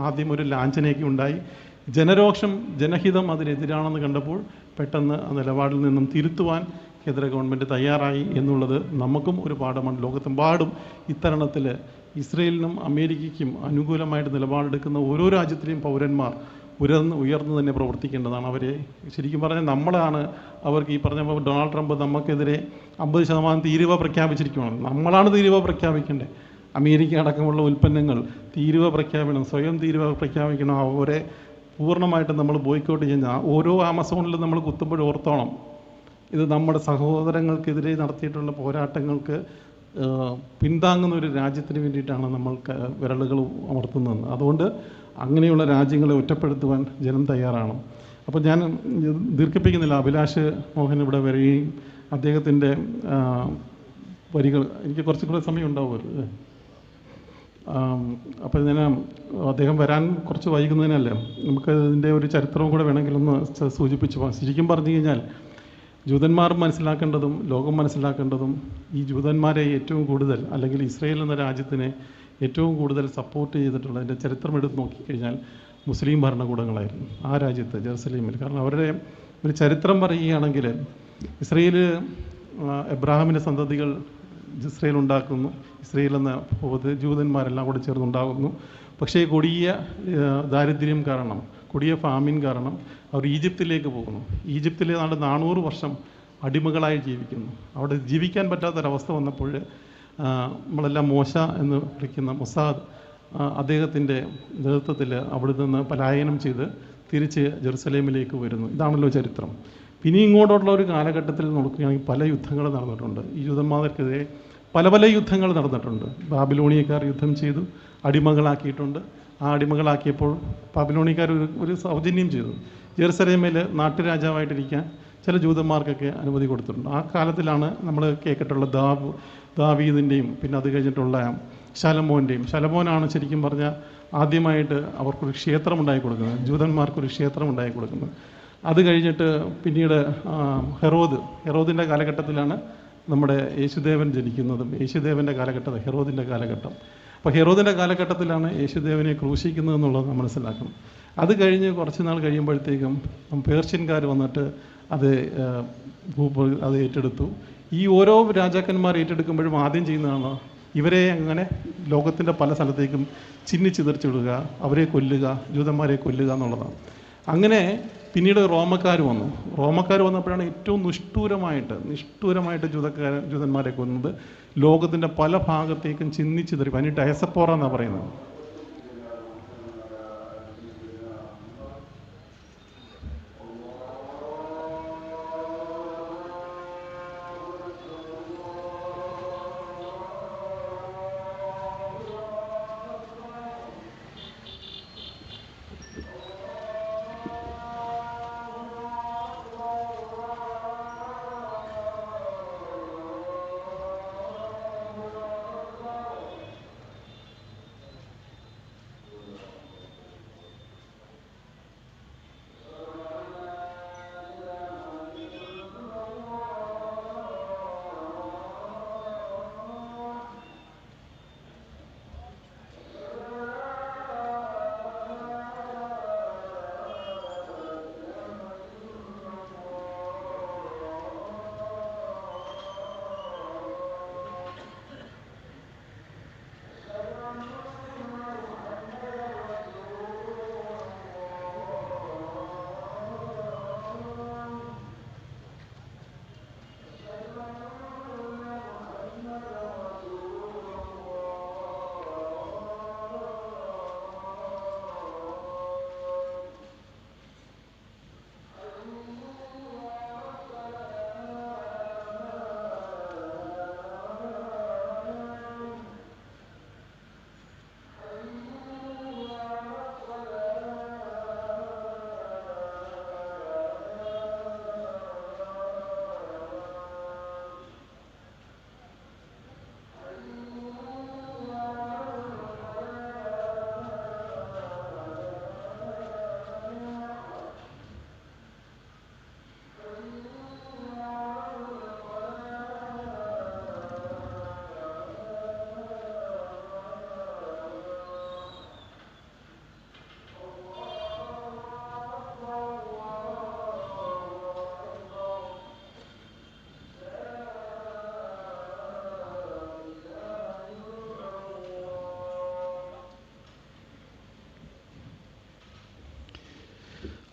ആദ്യം ഒരു ലാഞ്ചനയൊക്കെ ഉണ്ടായി. ജനരോക്ഷം, ജനഹിതം അതിനെതിരാണെന്ന് കണ്ടപ്പോൾ പെട്ടെന്ന് ആ നിലപാടിൽ നിന്നും തിരുത്തുവാൻ കേന്ദ്ര ഗവൺമെൻറ് തയ്യാറായി എന്നുള്ളത് നമുക്കും ഒരു പാഠമാണ്. ലോകത്തെമ്പാടും ഇത്തരണത്തിൽ ഇസ്രയേലിനും അമേരിക്കയ്ക്കും അനുകൂലമായിട്ട് നിലപാടെടുക്കുന്ന ഓരോ രാജ്യത്തിലെയും പൗരന്മാർ ഉയർന്നു തന്നെ പ്രവർത്തിക്കേണ്ടതാണ്. അവരെ ശരിക്കും പറഞ്ഞാൽ നമ്മളാണ് അവർക്ക് ഈ പറഞ്ഞ ഡൊണാൾഡ് ട്രംപ് നമുക്കെതിരെ 50% തീരുവ പ്രഖ്യാപിച്ചിരിക്കുകയാണ്. നമ്മളാണ് തീരുവ പ്രഖ്യാപിക്കേണ്ടത്. അമേരിക്ക അടക്കമുള്ള ഉൽപ്പന്നങ്ങൾ തീരുവ പ്രഖ്യാപിക്കണം, സ്വയം തീരുവ പ്രഖ്യാപിക്കണം. അവരെ പൂർണ്ണമായിട്ട് നമ്മൾ ബോയ്ക്കോട്ട് ചെയ്യുന്ന ഓരോ ആമസോണിലും നമ്മൾ കുത്തുമ്പോഴും ഓർത്തോണം, ഇത് നമ്മുടെ സഹോദരങ്ങൾക്കെതിരെ നടത്തിയിട്ടുള്ള പോരാട്ടങ്ങൾക്ക് പിന്താങ്ങുന്ന ഒരു രാജ്യത്തിന് വേണ്ടിയിട്ടാണ് നമ്മൾ വിരലുകൾ അമർത്തുന്നത്. അതുകൊണ്ട് അങ്ങനെയുള്ള രാജ്യങ്ങളെ ഒറ്റപ്പെടുത്തുവാൻ ജനം തയ്യാറാണ്. അപ്പോൾ ഞാൻ ദീർഘിപ്പിക്കുന്നില്ല. അഭിലാഷ് മോഹൻ ഇവിടെ വരികയും അദ്ദേഹത്തിൻ്റെ വരികൾ, എനിക്ക് കുറച്ചും കൂടെ സമയം ഉണ്ടാവുമല്ലോ. അപ്പോൾ ഞാൻ അദ്ദേഹം വരാൻ കുറച്ച് വൈകുന്നതിനല്ലേ നമുക്ക് ഇതിൻ്റെ ഒരു ചരിത്രവും കൂടെ വേണമെങ്കിലൊന്ന് സൂചിപ്പിച്ചു പോകാം. ശരിക്കും പറഞ്ഞു കഴിഞ്ഞാൽ ജൂതന്മാർ മനസ്സിലാക്കേണ്ടതും ലോകം മനസ്സിലാക്കേണ്ടതും ഈ ജൂതന്മാരെ ഏറ്റവും കൂടുതൽ, അല്ലെങ്കിൽ ഇസ്രയേൽ എന്ന രാജ്യത്തിനെ ഏറ്റവും കൂടുതൽ സപ്പോർട്ട് ചെയ്തിട്ടുള്ള അതിൻ്റെ ചരിത്രം എടുത്ത് നോക്കിക്കഴിഞ്ഞാൽ മുസ്ലിം ഭരണകൂടങ്ങളായിരുന്നു ആ രാജ്യത്ത്, ജെറുസലേമിൽ. കാരണം അവരുടെ ഒരു ചരിത്രം പറയുകയാണെങ്കിൽ ഇസ്രയേൽ എബ്രാഹിമിൻ്റെ സന്തതികൾ ഇസ്രയേൽ ഉണ്ടാക്കുന്നു. ഇസ്രയേൽ എന്ന ജൂതന്മാരെല്ലാം കൂടി ചേർന്നുണ്ടാകുന്നു. പക്ഷേ കൊടിയ ദാരിദ്ര്യം കാരണം, കൊടിയ ഫാമിൻ കാരണം അവർ ഈജിപ്തിലേക്ക് പോകുന്നു. ഈജിപ്തിലെ 400 വർഷം അടിമകളായി ജീവിക്കുന്നു. അവിടെ ജീവിക്കാൻ പറ്റാത്തൊരവസ്ഥ വന്നപ്പോൾ നമ്മളെല്ലാം മോശ എന്ന് വിളിക്കുന്ന മൊസാദ് അദ്ദേഹത്തിൻ്റെ നേതൃത്വത്തിൽ അവിടെ നിന്ന് പലായനം ചെയ്ത് തിരിച്ച് ജെറുസലേമിലേക്ക് വരുന്നു. ഇതാണല്ലോ ചരിത്രം. പിന്നെ ഇങ്ങോട്ടുള്ള ഒരു കാലഘട്ടത്തിൽ നോക്കുകയാണെങ്കിൽ പല യുദ്ധങ്ങൾ നടന്നിട്ടുണ്ട്. ഈ ജൂതന്മാർക്കെതിരെ പല യുദ്ധങ്ങൾ നടന്നിട്ടുണ്ട്. ബാബിലോണിയക്കാർ യുദ്ധം ചെയ്തു, അടിമകളാക്കിയിട്ടുണ്ട്. ആ അടിമകളാക്കിയപ്പോൾ ബാബിലോണിയക്കാർ ഒരു സൗജന്യം ചെയ്തു. ജെറുസലേമിൽ നാട്ടുരാജാവായിട്ടിരിക്കാൻ ചില ജൂതന്മാർക്കൊക്കെ അനുമതി കൊടുത്തിട്ടുണ്ട്. ആ കാലത്തിലാണ് നമ്മൾ കേട്ടിട്ടുള്ള ദാവീദിൻ്റെയും പിന്നെ അത് കഴിഞ്ഞിട്ടുള്ള ശലോമോനാണ് ശരിക്കും പറഞ്ഞാൽ ആദ്യമായിട്ട് അവർക്കൊരു ക്ഷേത്രം ഉണ്ടാക്കി കൊടുക്കുന്നത്, ജൂതന്മാർക്കൊരു ക്ഷേത്രം ഉണ്ടാക്കി കൊടുക്കുന്നത്. അത് കഴിഞ്ഞിട്ട് പിന്നീട് ഹെറോദിൻ്റെ കാലഘട്ടത്തിലാണ് നമ്മുടെ യേശുദേവൻ ജനിക്കുന്നതും. യേശുദേവൻ്റെ കാലഘട്ടം ഹെറോദിൻ്റെ കാലഘട്ടം. അപ്പോൾ ഹെറോദിൻ്റെ കാലഘട്ടത്തിലാണ് യേശുദേവനെ ക്രൂശിക്കുന്നത് എന്നുള്ളത് മനസ്സിലാക്കണം. അത് കഴിഞ്ഞ് കുറച്ച് നാൾ കഴിയുമ്പോഴത്തേക്കും പേർഷ്യൻകാർ വന്നിട്ട് അത് ഏറ്റെടുത്തു. ഈ ഓരോ രാജാക്കന്മാർ ഏറ്റെടുക്കുമ്പോഴും ആദ്യം ചെയ്യുന്നതാണ് ഇവരെ അങ്ങനെ ലോകത്തിൻ്റെ പല സ്ഥലത്തേക്കും ചിന്നിച്ചിതറിച്ചിടുക, അവരെ കൊല്ലുക, ജൂതന്മാരെ കൊല്ലുക എന്നുള്ളതാണ്. അങ്ങനെ പിന്നീട് റോമക്കാർ വന്നപ്പോഴാണ് ഏറ്റവും നിഷ്ഠൂരമായിട്ട് ജൂതന്മാരെ കൊന്നത്. ലോകത്തിൻ്റെ പല ഭാഗത്തേക്കും ചിന്നിച്ചിതറി. അതിന് ഡയസപ്പോറ എന്നാണ് പറയുന്നത്.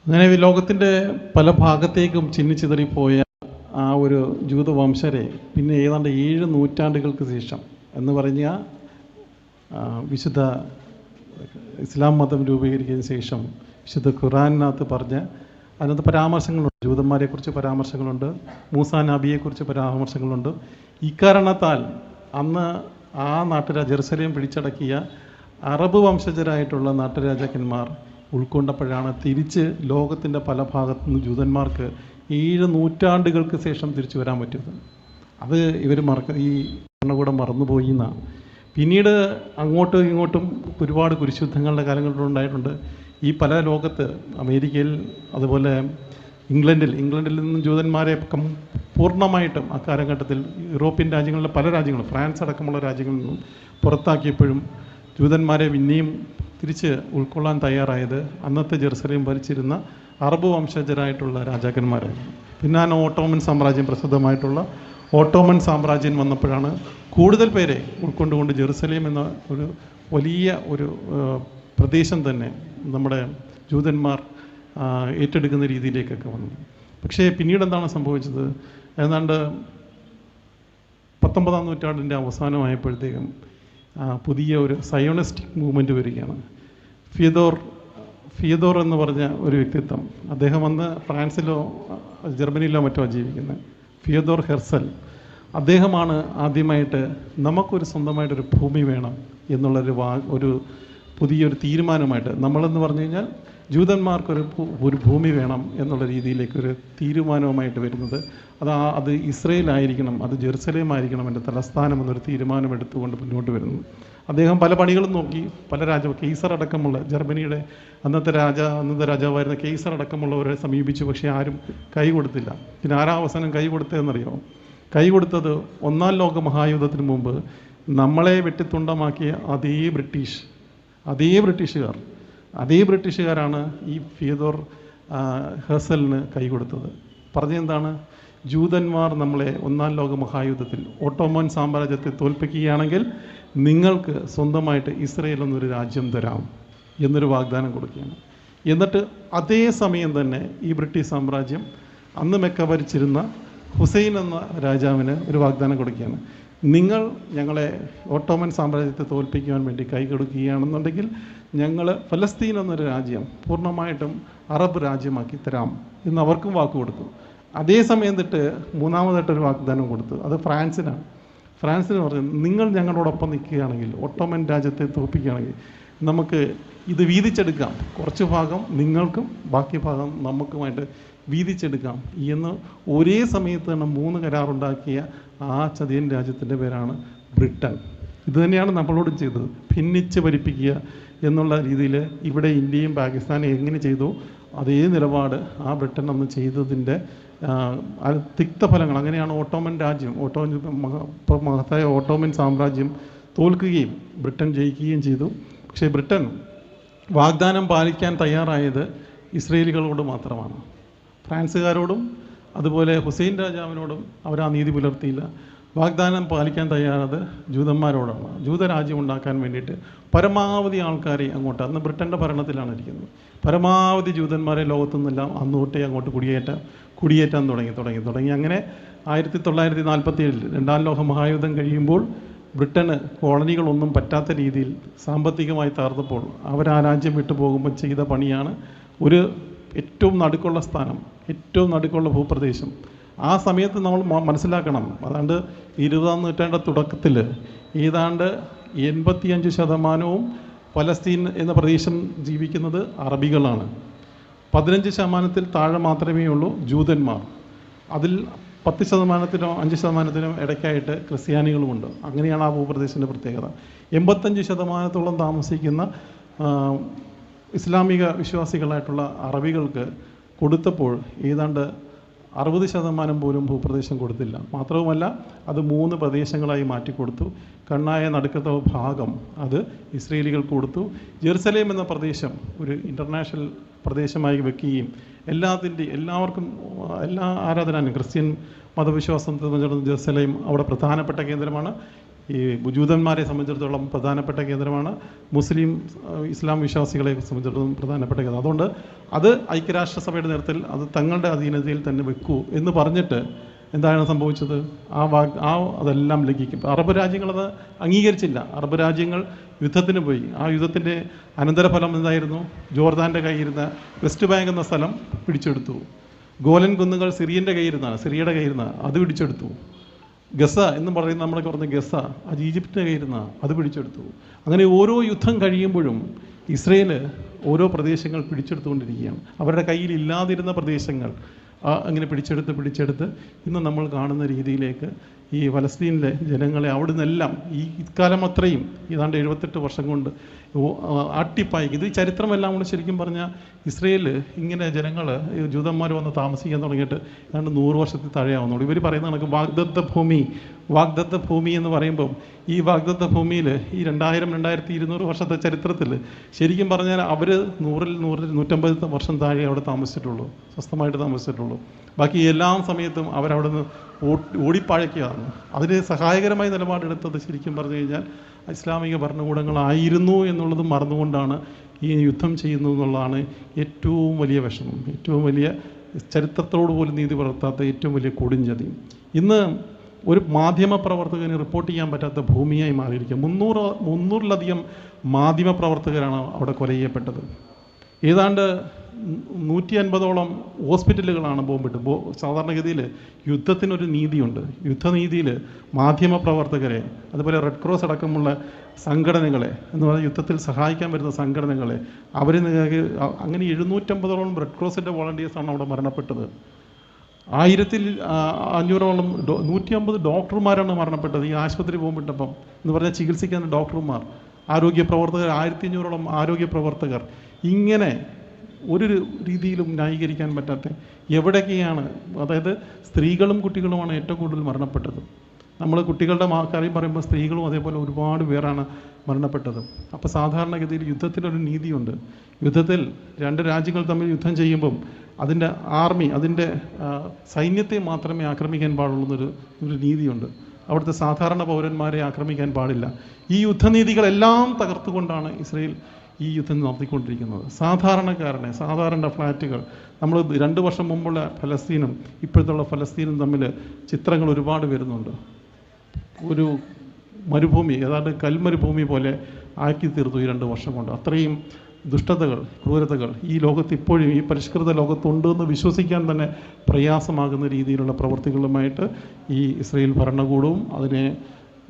അങ്ങനെ ലോകത്തിൻ്റെ പല ഭാഗത്തേക്കും ചിന്നിച്ചിതറിപ്പോയ ആ ഒരു ജൂതവംശരെ പിന്നെ ഏതാണ്ട് 7 നൂറ്റാണ്ടുകൾക്ക് ശേഷം എന്ന് പറഞ്ഞാൽ വിശുദ്ധ ഇസ്ലാം മതം രൂപീകരിച്ചതിന് ശേഷം വിശുദ്ധ ഖുർആനിനകത്ത് പറഞ്ഞ് അതിനകത്ത് പരാമർശങ്ങളുണ്ട്. ജൂതന്മാരെക്കുറിച്ച് പരാമർശങ്ങളുണ്ട്, മൂസാ നബിയെക്കുറിച്ച് പരാമർശങ്ങളുണ്ട്. ഇക്കാരണത്താൽ അന്ന് ആ ജെറുസലേം പിടിച്ചടക്കിയ അറബ് വംശജരായിട്ടുള്ള നാട്ടുരാജാക്കന്മാർ ഉൾക്കൊണ്ടപ്പോഴാണ് തിരിച്ച് ലോകത്തിൻ്റെ പല ഭാഗത്തു നിന്ന് ജൂതന്മാർക്ക് 7 നൂറ്റാണ്ടുകൾക്ക് ശേഷം തിരിച്ചു വരാൻ പറ്റിയത്. അത് ഇവർ ഈ ഭരണകൂടം മറന്നുപോയി എന്നാണ്. പിന്നീട് അങ്ങോട്ടും ഇങ്ങോട്ടും ഒരുപാട് കുരിശുദ്ധങ്ങളുടെ കാലങ്ങളിലുണ്ടായിട്ടുണ്ട്. ഈ പല ലോകത്ത് അമേരിക്കയിൽ അതുപോലെ ഇംഗ്ലണ്ടിൽ നിന്നും ജൂതന്മാരെ പൂർണ്ണമായിട്ടും അക്കാലഘട്ടത്തിൽ യൂറോപ്യൻ രാജ്യങ്ങളിലെ പല രാജ്യങ്ങളും ഫ്രാൻസ് അടക്കമുള്ള രാജ്യങ്ങളിൽ നിന്നും പുറത്താക്കിയപ്പോഴും ജൂതന്മാരെ പിന്നെയും തിരിച്ച് ഉൾക്കൊള്ളാൻ തയ്യാറായത് അന്നത്തെ ജെറുസലേം ഭരിച്ചിരുന്ന അറബ് വംശജരായിട്ടുള്ള രാജാക്കന്മാരായിരുന്നു. പിന്നെ ഓട്ടോമൻ സാമ്രാജ്യം പ്രസിദ്ധമായിട്ടുള്ള ഓട്ടോമൻ സാമ്രാജ്യം വന്നപ്പോഴാണ് കൂടുതൽ പേരെ ഉൾക്കൊണ്ടുകൊണ്ട് ജെറുസലേം എന്ന ഒരു വലിയ ഒരു പ്രദേശം തന്നെ നമ്മുടെ ജൂതന്മാർ ഏറ്റെടുക്കുന്ന രീതിയിലേക്കൊക്കെ വന്നു. പക്ഷേ പിന്നീട് എന്താണ് സംഭവിച്ചത്? ഏതാണ്ട് 19-ാം നൂറ്റാണ്ടിൻ്റെ അവസാനമായപ്പോഴത്തേക്കും പുതിയ ഒരു സയോണിസ്റ്റിക് മൂവ്മെൻറ്റ് വരികയാണ്. ഫിയദോർ എന്ന് പറഞ്ഞ ഒരു വ്യക്തിത്വം, അദ്ദേഹം വന്ന് ഫ്രാൻസിലോ ജർമ്മനിയിലോ മറ്റോ ജീവിക്കുന്നത്, ഫിയദോർ ഹെർസൽ. അദ്ദേഹമാണ് ആദ്യമായിട്ട് നമുക്കൊരു സ്വന്തമായിട്ടൊരു ഭൂമി വേണം എന്നുള്ളൊരു ഒരു പുതിയൊരു തീരുമാനമായിട്ട്, നമ്മളെന്ന് പറഞ്ഞു കഴിഞ്ഞാൽ ജൂതന്മാർക്കൊരു ഭൂമി വേണം എന്നുള്ള രീതിയിലേക്കൊരു തീരുമാനവുമായിട്ട് വരുന്നത്. അത് ഇസ്രയേൽ ആയിരിക്കണം, അത് ജെറുസലേം ആയിരിക്കണം എൻ്റെ തലസ്ഥാനം എന്നൊരു തീരുമാനം എടുത്തുകൊണ്ട് മുന്നോട്ട് വരുന്നു. അദ്ദേഹം പല പണികളും നോക്കി, പല കെയ്സർ അടക്കമുള്ള ജർമ്മനിയുടെ അന്നത്തെ രാജാവായിരുന്ന കെയ്സർ അടക്കമുള്ളവരെ സമീപിച്ചു. പക്ഷേ ആരും കൈ കൊടുത്തില്ല. പിന്നെ ആരാ അവസാനം കൈ കൊടുത്തതെന്നറിയാമോ? കൈ കൊടുത്തത് 1-ാം ലോക മഹായുദ്ധത്തിന് മുമ്പ് നമ്മളെ വെട്ടിത്തുണ്ടമാക്കിയ അതേ ബ്രിട്ടീഷുകാരാണ് ഈ ഫിയദോർ ഹെർസലിന് കൈ കൊടുത്തത്. പറഞ്ഞെന്താണ്? ജൂതന്മാർ നമ്മളെ 1-ാം ലോക മഹായുദ്ധത്തിൽ ഓട്ടോമൻ സാമ്രാജ്യത്തെ തോൽപ്പിക്കുകയാണെങ്കിൽ നിങ്ങൾക്ക് സ്വന്തമായിട്ട് ഇസ്രയേൽ എന്നൊരു രാജ്യം തരാം എന്നൊരു വാഗ്ദാനം കൊടുക്കുകയാണ്. എന്നിട്ട് അതേ സമയം തന്നെ ഈ ബ്രിട്ടീഷ് സാമ്രാജ്യം അന്ന് മെക്ക ഭരിച്ചിരുന്ന ഹുസൈൻ എന്ന രാജാവിന് ഒരു വാഗ്ദാനം കൊടുക്കുകയാണ്. നിങ്ങൾ ഞങ്ങളെ ഓട്ടോമൻ സാമ്രാജ്യത്തെ തോൽപ്പിക്കുവാൻ വേണ്ടി കൈ കൊടുക്കുകയാണെന്നുണ്ടെങ്കിൽ ഞങ്ങൾ ഫലസ്തീൻ എന്നൊരു രാജ്യം പൂർണ്ണമായിട്ടും അറബ് രാജ്യമാക്കി തരാം എന്ന് അവർക്കും വാക്ക് കൊടുത്തു. അതേ സമയം തൊട്ട് മൂന്നാമതായിട്ടൊരു വാഗ്ദാനം കൊടുത്തു, അത് ഫ്രാൻസിന് പറഞ്ഞു, നിങ്ങൾ ഞങ്ങളോടൊപ്പം നിൽക്കുകയാണെങ്കിൽ, ഒട്ടോമൻ രാജ്യത്തെ തോൽപ്പിക്കുകയാണെങ്കിൽ നമുക്ക് ഇത് വീതിച്ചെടുക്കാം, കുറച്ച് ഭാഗം നിങ്ങൾക്കും ബാക്കി ഭാഗം നമുക്കുമായിട്ട് വീതിച്ചെടുക്കാം എന്ന് ഒരേ സമയത്ത് തന്നെ 3 കരാറുണ്ടാക്കിയ ആ ചതിയൻ രാജ്യത്തിൻ്റെ പേരാണ് ബ്രിട്ടൻ. ഇതുതന്നെയാണ് നമ്മളോടും ചെയ്തത്, ഭിന്നിച്ച് ഭരിപ്പിക്കുക എന്നുള്ള രീതിയിൽ. ഇവിടെ ഇന്ത്യയും പാകിസ്ഥാനും എങ്ങനെ ചെയ്തു അതേ നിലപാട് ആ ബ്രിട്ടൻ അന്ന് ചെയ്തതിൻ്റെ തിക്തഫലങ്ങൾ. അങ്ങനെയാണ് ഓട്ടോമൻ രാജ്യം, മഹത്തായ ഓട്ടോമൻ സാമ്രാജ്യം തോൽക്കുകയും ബ്രിട്ടൻ ജയിക്കുകയും ചെയ്തു. പക്ഷേ ബ്രിട്ടൻ വാഗ്ദാനം പാലിക്കാൻ തയ്യാറായത് ഇസ്രയേലികളോട് മാത്രമാണ്. ഫ്രാൻസുകാരോടും അതുപോലെ ഹുസൈൻ രാജാവിനോടും അവർ ആ നീതി പുലർത്തിയില്ല. വാഗ്ദാനം പാലിക്കാൻ തയ്യാറത് ജൂതന്മാരോടാണ്. ജൂതരാജ്യം ഉണ്ടാക്കാൻ വേണ്ടിയിട്ട് പരമാവധി ആൾക്കാരെ അങ്ങോട്ട്, അന്ന് ബ്രിട്ടൻ്റെ ഭരണത്തിലാണ് ഇരിക്കുന്നത്, പരമാവധി ജൂതന്മാരെ ലോകത്തുനിന്നെല്ലാം അന്ന് തൊട്ടേ അങ്ങോട്ട് കുടിയേറ്റാൻ തുടങ്ങി. അങ്ങനെ 1947 2-ാം ലോക മഹായുദ്ധം കഴിയുമ്പോൾ ബ്രിട്ടന് കോളനികളൊന്നും പറ്റാത്ത രീതിയിൽ സാമ്പത്തികമായി തകർന്നപ്പോൾ അവർ ആ രാജ്യം വിട്ടു പോകുമ്പോൾ ചെയ്ത പണിയാണ് ഒരു ഏറ്റവും നടുക്കുള്ള സ്ഥാനം, ഏറ്റവും നടുക്കുള്ള ഭൂപ്രദേശം. ആ സമയത്ത് നമ്മൾ മനസ്സിലാക്കണം, അതാണ്ട് 20-ാം നൂറ്റാണ്ടിൻ്റെ തുടക്കത്തിൽ ഏതാണ്ട് 85% പലസ്തീൻ എന്ന പ്രദേശം ജീവിക്കുന്നത് അറബികളാണ്. 15% താഴെ മാത്രമേ ഉള്ളൂ ജൂതന്മാർ. അതിൽ 10%-നോ 5%-നോ ഇടയ്ക്കായിട്ട് ക്രിസ്ത്യാനികളുമുണ്ട്. അങ്ങനെയാണ് ആ ഭൂപ്രദേശത്തിൻ്റെ പ്രത്യേകത. 85% താമസിക്കുന്ന ഇസ്ലാമിക വിശ്വാസികളായിട്ടുള്ള അറബികൾക്ക് കൊടുത്തപ്പോൾ ഏതാണ്ട് 60% പോലും ഭൂപ്രദേശം കൊടുത്തില്ല. മാത്രവുമല്ല അത് 3 പ്രദേശങ്ങളായി മാറ്റിക്കൊടുത്തു. കണ്ണായ നടുക്കത്തെ ഭാഗം അത് ഇസ്രയേലികൾക്ക് കൊടുത്തു. ജെറുസലേം എന്ന പ്രദേശം ഒരു ഇൻ്റർനാഷണൽ പ്രദേശമായി വെക്കുകയും എല്ലാവർക്കും എല്ലാ ആരാധനാനും ക്രിസ്ത്യൻ മതവിശ്വാസത്തെ സംബന്ധിച്ചിടത്തോളം ജെറുസലേം അവിടെ പ്രധാനപ്പെട്ട കേന്ദ്രമാണ്. ഈ ജൂതന്മാരെ സംബന്ധിച്ചിടത്തോളം പ്രധാനപ്പെട്ട കേന്ദ്രമാണ്. ഇസ്ലാം വിശ്വാസികളെ സംബന്ധിച്ചിടത്തോളം പ്രധാനപ്പെട്ട കേന്ദ്രം. അതുകൊണ്ട് അത് ഐക്യരാഷ്ട്രസഭയുടെ നേതൃത്വത്തിൽ അത് തങ്ങളുടെ അധീനതയിൽ തന്നെ വെക്കൂ എന്ന് പറഞ്ഞിട്ട് എന്താണ് സംഭവിച്ചത്? അതെല്ലാം ലംഘിക്കും. അറബ് രാജ്യങ്ങളത് അംഗീകരിച്ചില്ല. അറബ് രാജ്യങ്ങൾ യുദ്ധത്തിന് പോയി. ആ യുദ്ധത്തിൻ്റെ അനന്തരഫലം എന്തായിരുന്നു? ജോർദാൻ്റെ കയ്യിരുന്ന വെസ്റ്റ് ബാങ്ക് എന്ന സ്ഥലം പിടിച്ചെടുത്തു. ഗോലൻ കുന്നുകൾ സിറിയുടെ കയ്യിരുന്ന അത് പിടിച്ചെടുത്തു. ഗസ എന്ന് പറയുന്ന നമ്മളൊക്കെ പറഞ്ഞ ഗസ അത് ഈജിപ്തിൻ്റെ കയ്യിരുന്ന അത് പിടിച്ചെടുത്തു. അങ്ങനെ ഓരോ യുദ്ധം കഴിയുമ്പോഴും ഇസ്രയേൽ ഓരോ പ്രദേശങ്ങൾ പിടിച്ചെടുത്തുകൊണ്ടിരിക്കുകയാണ്. അവരുടെ കയ്യിൽ ഇല്ലാതിരുന്ന പ്രദേശങ്ങൾ അങ്ങനെ പിടിച്ചെടുത്ത് ഇന്ന് നമ്മൾ കാണുന്ന രീതിയിലേക്ക് ഈ ഫലസ്തീനിലെ ജനങ്ങളെ അവിടെ നിന്നെല്ലാം ഈ ഇക്കാലം അത്രയും ഏതാണ്ട് 78 വർഷം കൊണ്ട് ആട്ടിപ്പായി. ഇത് ചരിത്രമെല്ലാം കൂടെ ശരിക്കും പറഞ്ഞാൽ ഇസ്രയേൽ ഇങ്ങനെ ജനങ്ങൾ ജൂതന്മാർ വന്ന് താമസിക്കാൻ തുടങ്ങിയിട്ട് ഏതാണ്ട് 100 വർഷത്തിൽ താഴെയാവുന്നുള്ളൂ. ഇവർ പറയുന്ന കണക്ക് വാഗ്ദത്ത ഭൂമി എന്ന് പറയുമ്പം ഈ വാഗ്ദത്ത ഭൂമിയിൽ ഈ 2000-2200 വർഷത്തെ ചരിത്രത്തിൽ ശരിക്കും പറഞ്ഞാൽ അവർ 100-150 വർഷം താഴെ അവിടെ താമസിച്ചിട്ടുള്ളൂ, സ്വസ്ഥമായിട്ട് താമസിച്ചിട്ടുള്ളൂ. ബാക്കി എല്ലാ സമയത്തും അവരവിടെ നിന്ന് ഓടിപ്പാഴയ്ക്കുകയാണ്. അതിന് സഹായകരമായ നിലപാടെടുത്തത് ശരിക്കും പറഞ്ഞു കഴിഞ്ഞാൽ ഇസ്ലാമിക ഭരണകൂടങ്ങളായിരുന്നു എന്നുള്ളത് മറന്നുകൊണ്ടാണ് ഈ യുദ്ധം ചെയ്യുന്നത് എന്നുള്ളതാണ് ഏറ്റവും വലിയ വിഷമം, ഏറ്റവും വലിയ ചരിത്രത്തോട് പോലും നീതി പുലർത്താത്ത ഏറ്റവും വലിയ കൊടുംചതി. ഇന്ന് ഒരു മാധ്യമ പ്രവർത്തകന് റിപ്പോർട്ട് ചെയ്യാൻ പറ്റാത്ത ഭൂമിയായി മാറിയിരിക്കുക. 300-ലധികം മാധ്യമ പ്രവർത്തകരാണ് അവിടെ കൊല ചെയ്യപ്പെട്ടത്. ഏതാണ്ട് 150ഓളം ഹോസ്പിറ്റലുകളാണ് ബോംബിട്ട്. സാധാരണഗതിയിൽ യുദ്ധത്തിനൊരു നീതിയുണ്ട്. യുദ്ധനീതിയിൽ മാധ്യമ പ്രവർത്തകരെ, അതുപോലെ റെഡ് ക്രോസ് അടക്കമുള്ള സംഘടനകളെ എന്ന് പറഞ്ഞാൽ യുദ്ധത്തിൽ സഹായിക്കാൻ വരുന്ന സംഘടനകളെ അങ്ങനെ 750ഓളം റെഡ് ക്രോസിൻ്റെ വോളണ്ടിയേഴ്സാണ് അവിടെ മരണപ്പെട്ടത്. 1500ഓളം 150 ഡോക്ടർമാരാണ് മരണപ്പെട്ടത് ഈ ആശുപത്രി ബോംബിട്ടപ്പം എന്ന് പറഞ്ഞാൽ ചികിത്സിക്കാൻ ഡോക്ടർമാർ, ആരോഗ്യ പ്രവർത്തകർ 1500ഓളം ആരോഗ്യ പ്രവർത്തകർ. ഇങ്ങനെ ഒരു രീതിയിലും ന്യായീകരിക്കാൻ പറ്റാത്ത എവിടെയൊക്കെയാണ്, അതായത് സ്ത്രീകളും കുട്ടികളുമാണ് ഏറ്റവും കൂടുതൽ മരണപ്പെട്ടത്. നമ്മൾ കുട്ടികളുടെ കാര്യം പറയുമ്പോൾ സ്ത്രീകളും അതേപോലെ ഒരുപാട് പേരാണ് മരണപ്പെട്ടത്. അപ്പോൾ സാധാരണഗതിയിൽ യുദ്ധത്തിനൊരു നീതിയുണ്ട്. യുദ്ധത്തിൽ രണ്ട് രാജ്യങ്ങൾ തമ്മിൽ യുദ്ധം ചെയ്യുമ്പം അതിൻ്റെ ആർമി, അതിൻ്റെ സൈന്യത്തെ മാത്രമേ ആക്രമിക്കാൻ പാടുള്ളൂ എന്നൊരു നീതിയുണ്ട്. അവിടുത്തെ സാധാരണ പൗരന്മാരെ ആക്രമിക്കാൻ പാടില്ല. ഈ യുദ്ധനീതികളെല്ലാം തകർത്തുകൊണ്ടാണ് ഇസ്രയേൽ ഈ യുദ്ധം നടത്തിക്കൊണ്ടിരിക്കുന്നത്. സാധാരണക്കാരനെ, സാധാരണ ഫ്ലാറ്റുകൾ, നമ്മൾ 2 വർഷം മുമ്പുള്ള ഫലസ്തീനും ഇപ്പോഴത്തുള്ള ഫലസ്തീനും തമ്മിൽ ചിത്രങ്ങൾ ഒരുപാട് വരുന്നുണ്ട്. ഒരു മരുഭൂമി, ഏതാണ്ട് കൽമരുഭൂമി പോലെ ആക്കി തീർത്തു ഈ 2 വർഷം കൊണ്ട്. അത്രയും ദുഷ്ടതകൾ, ക്രൂരതകൾ ഈ ലോകത്ത് ഇപ്പോഴും, ഈ പരിഷ്കൃത ലോകത്തുണ്ടെന്ന് വിശ്വസിക്കാൻ തന്നെ പ്രയാസമാകുന്ന രീതിയിലുള്ള പ്രവൃത്തികളുമായിട്ട് ഈ ഇസ്രയേൽ ഭരണകൂടവും അതിനെ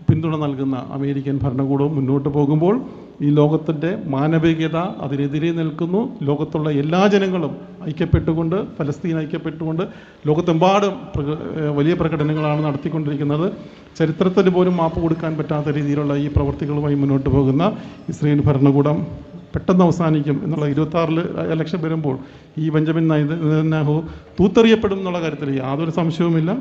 പിന്തുണ നൽകുന്ന അമേരിക്കൻ ഭരണകൂടവും മുന്നോട്ട് പോകുമ്പോൾ ഈ ലോകത്തിൻ്റെ മാനവികത അതിനെതിരെ നിൽക്കുന്നു. ലോകത്തുള്ള എല്ലാ ജനങ്ങളും ഐക്യപ്പെട്ടുകൊണ്ട്, ഫലസ്തീൻ ഐക്യപ്പെട്ടുകൊണ്ട് ലോകത്തെമ്പാടും വലിയ പ്രകടനങ്ങളാണ് നടത്തിക്കൊണ്ടിരിക്കുന്നത്. ചരിത്രത്തിന് പോലും മാപ്പ് കൊടുക്കാൻ പറ്റാത്ത രീതിയിലുള്ള ഈ പ്രവർത്തികളുമായി മുന്നോട്ട് പോകുന്ന ഇസ്രയേൽ ഭരണകൂടം പെട്ടെന്ന് അവസാനിക്കും എന്നുള്ള 26 ഇലക്ഷൻ വരുമ്പോൾ ഈ ബെഞ്ചമിൻ നെതന്യാഹു തൂത്തെറിയപ്പെടും എന്നുള്ള കാര്യത്തിൽ യാതൊരു സംശയവുമില്ല.